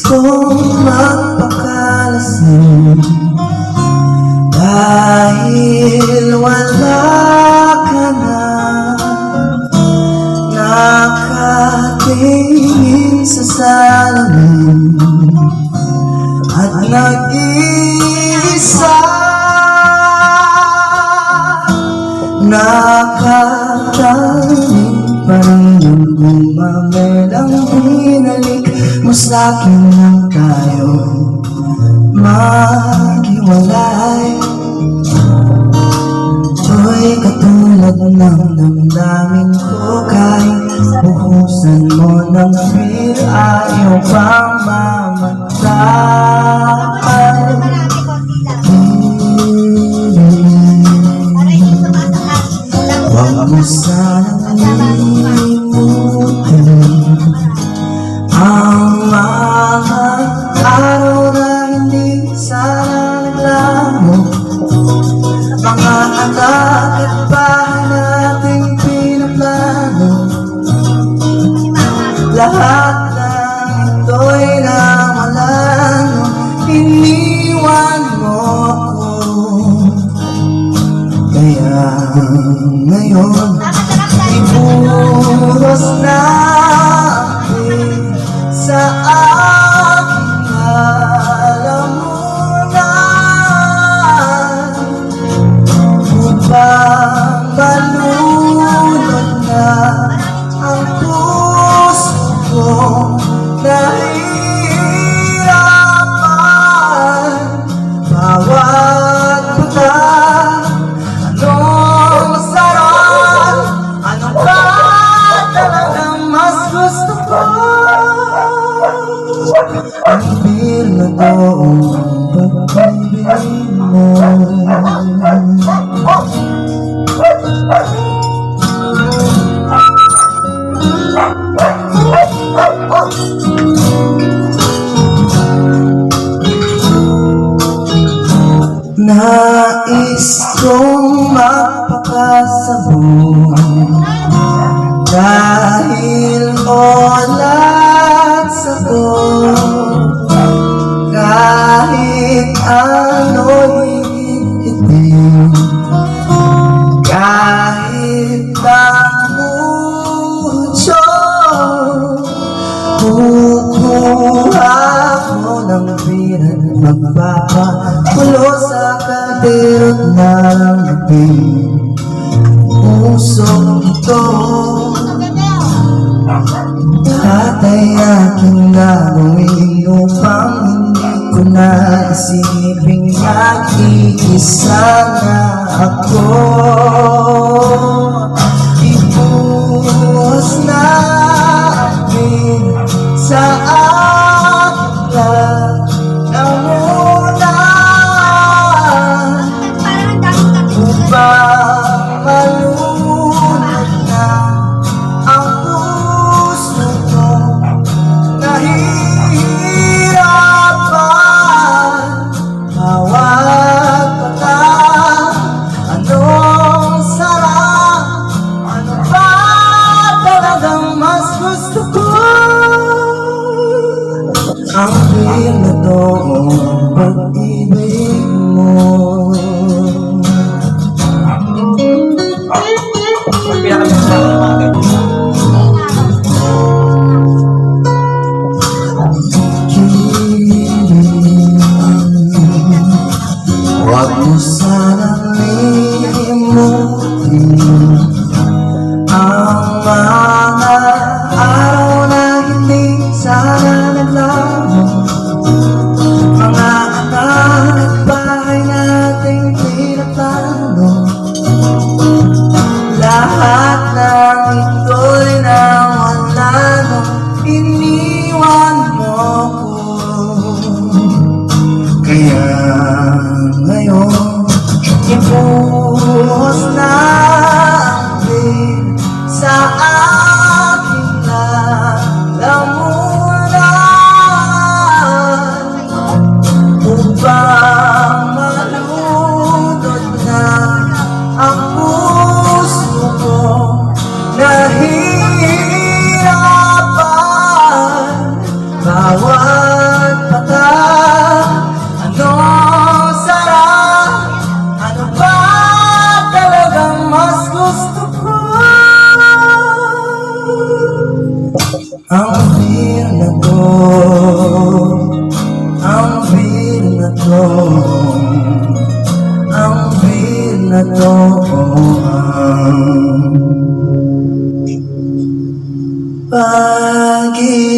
kong magpakalasing dahil wala ka na. Nakatingin sa salamin at nag-iisa, nakatanging pa rin yung gumamelang binalik mo sa'kin nang tayo maghiwalay. Ako'y katulad ng damdamin ko, kahit buhusan mo ng beer, ayaw pang mamatay. Huwag mo sanang limutin ang mga araw na hindi sana naglaho, mga anak at bahay nating pinaplano. Lahat ng ito'y namalano, iniwan mo ako. Kaya ngayon, ibuhos natin sa aking lalamunan upang malunod na ang puso ko nahihirapan. Bawat buta, anong masarap, ano ba talagang mas gusto ko? Ang feel na toong pag-ibig mo. Nais kong magpakasabong dahil olat sa ko, kahit ano'y higit-hitin, kahit ang mucho. Kukuha ko ng piran, magpapakulo sa kaderot ng ating pusong ito. At ay aking gagawin upang hindi ko na isiping nag-iisa na ako. Ibuhos natin sa aking lalamunan upang malunod na ang puso ko nahihirapan. Bawat bata, anong sarap, ano ba talagang mas gusto ko? Ang feel na toong pag-ibig mo. Huwag mo sanang limutin ang mga araw na hindi sana naglaho, mga anak at bahay nating pinaplano. Lahat ng ito'y nawala nung iniwan mo ko. Kaya ngayon, ibuhos natin sa aking lalamunan upang malunod na ang puso ko nahihirapan. Ang beer na to, ang beer na to, ang beer na to, ang pag-ibig.